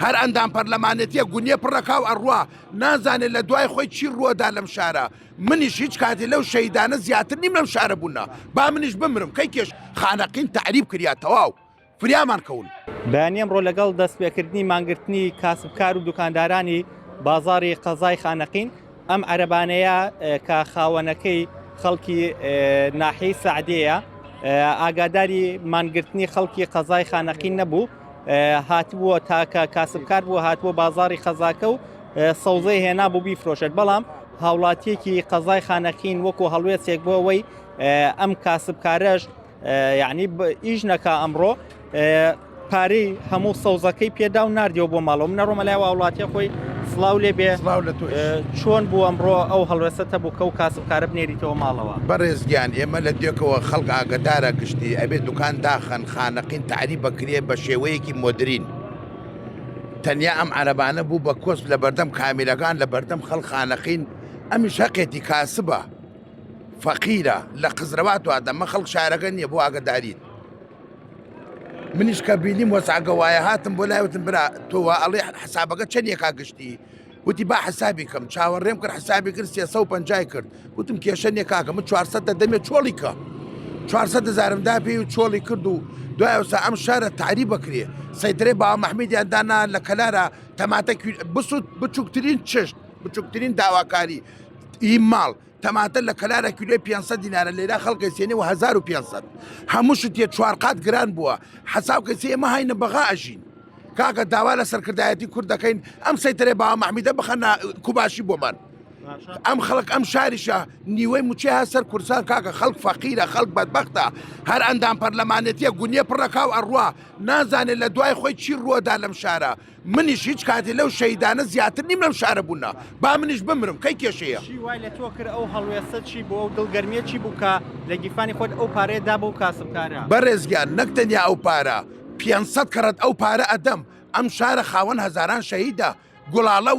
هەر ئەندام پەرلەمانێتیە گونیە پڕەکاو ئەڕوا نازانێت لە دوای خۆی چی ڕووەدا لەم شارە منیش هیچ کاتی لەو شەیدانە زیاتر نیم لەم شارە بوونا با منیش بمرم کەی کێش خانەقین تعریب کریا تەواو فریامان کەون. بەیانی ئەمڕۆ لەگەڵ دەستپێکردنی مانگرتنی کاسبکار و دوکاندارانی بازاری قەزای خانەقین ئەم عەرەبانەیە کە خاوەنەکەی خەڵکی ناحیەی سەعدەیە ئاگاداری مانگرتنی خەڵکی قەزای خانەقین نەبوو، هاتبووە تاکە کاسبکار بووە هاتبووە بازاری قەزاکە و سەوزەی هێنا بوو بیفرۆشێت، بەڵام هاوڵاتیەکی قەزای خانەقین وەکو هەڵوێستێک بۆ ئەوەی ئەم کاسبکارەش یعنی ئیش نەکا ئەمڕۆ پارەی هەموو سەوزەکەی پێدا و نردیەوە بۆ ماڵەوە منە ڕۆمەلای وڵاتی خۆی سڵاو لێ بێ چۆن بوو ئەمڕۆ ئەو هەڵوێستە بوو کە و کاسبکارە بنێریتەوە ماڵەوە. بەڕێزگیان ئێمە لە دێکەوە خەڵک ئاگدارە گشتی ئەبێت دوکان داخەن خانەقین تعریب بکرێ بە شێوەیەکی مۆدرین تەنیا ئەم عەرەبانە بوو بە کۆسپ لە بەردەم کامیلەکان لە بەردەم خەڵک خانەقین ئەمیش هەقێتی کاسبە فەقیرە لە قزرەوات دەمە خەڵک شارەکە نییە بۆ ئاگدارین منیش کە بینیم وەساگە وایە هاتم بۆ لایوتم برا تۆوە ئەڵێ حسابەکە چەندێکا گشتی وتی با حسابی کەم چاوەڕێم کرد حسابی کرد 350 کرد وتم کێشەنێک کاکە من 400 دەمێت چۆڵی کە 400,000 دا پێی و چۆڵی کرد و دوایەوەسا ئەم شارە تعریب بکرێ سەیدرێ باوە مەحمێدیان دانا لە کەلارە تەماتە بسوود بچووکترین چشت بچووکترین داواکاری ئیماڵ تەماتە لە کەلارە کیلۆی 500 دینارە لێرا خەڵکی سێنێ و 1500 هەموو شتێ 4 قات گران بووە حساب کەسی ئێمە هاینە بەغا ئەژین کاکە داوا لە سەرکردایەتی کورد دەکەین ئەم سەیترێ باوە مەحمیدە بخەنە کوباشی بۆمان ئەم خەڵک ئەم شاریشە نیوەی موچێ ها سەر کورسان کاکە خەڵک فەقیرە خەڵک بەدبەختە هەر ئەندام پەرلەمانێتیە گونیە پڕەکاو ئەڕوا نازانێت لە دوای خۆی چی ڕووەدا لەم شارە منیش هیچ کاتی لەو شەیدانە زیاتر نیم لەم شارە بوونا با منیش بمرم کەی کێشەیە چی وای لە تۆ کرد ئەو هەڵوێستە چی بوو ئەو دڵگەرمیە چی بوو کە لە گیرفانی خۆت ئەو پارەیەدا بۆ کاسبکارە بەڕێزگیان نەک تەنیا ئەو پارە 500 کەرەت ئەو پارە ئەدەم ئەم شارە خاوەن هەزاران شەهیدە گوڵاڵە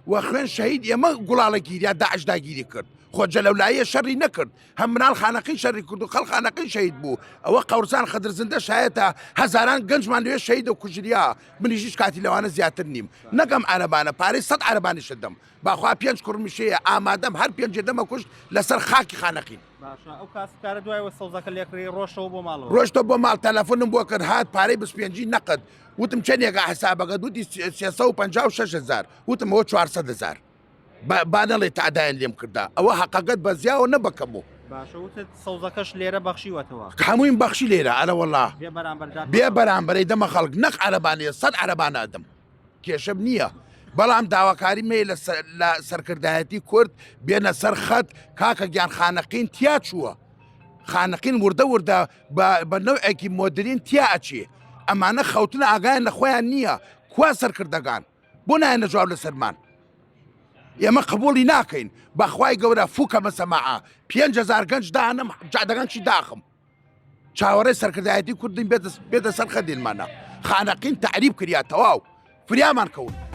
و خوێن شەهید ئێمە گوڵاڵە گیریا داعشداگیری کرد خۆ جەلەولاییە شەڕی نەکرد هەم مناڵ خانەقین شەڕی کرد و خەڵ خانەقین شەهید بوو ئەوە قەورزان خەدرزندە شایەتە هەزاران گەنجمان لێ شەهید و کوژریا منیش هیچ کاتی لەوانە زیاتر نیم نەگەم عەرەبانە پارەی 100 عەرەبانیش دەم باخوا 5 کوڕمیشەیە ئامادەم هەر 5 دەمە کوشت لەسەر خاکی خانەقین. ئەو کاسبکارە دوایەوە سەوزەکە لێکڕی ڕۆشتەوە بۆ ماڵەوە ڕۆشتە بۆ ماڵ تەلەفۆنم بۆ کرد هات پارەی 25 نەقد وتم چەندێکە حسابەکە دوتی 356,000 وتم ئەوە 400,000 با نەڵێ تادایان لێم کردا ئەوە حەقەقەت بەزیاوە نەبەکەمەوە باشەوتت سەوزەکەش لێرە بەخشیوەتەوە هەمووین بەخشی لێرە ئەرە وەڵا بێ بەرامبەرەی دەمە خەڵک نەق عەرەبانەیە 100 عەرەبانە ئەدەم کێشەم نییە بەڵام داواکاری مێ لە سەرکردایەتی کورد بێنە سەر خەت کاکە گیان خانەقین تیا چووە خانەقین وردە وردە بە نەوعێکی مۆدرین تیا ئەچێ ئەمانە خەوتنە ئاگایان لە خۆیان نییە کوا سەرکردەکان بۆ نایەنە جواب لە سەرمان ئێمە قبوڵی ناکەین بەخوای گەورە فوکە مەسەماعە 5,000 گەنج دانم جادەگەنشی داخم چاوەڕێی سەرکردایەتی کوردین بێتە سەر خەدینمانە خانەقین تعریب کریا تەواو فریامان کەون.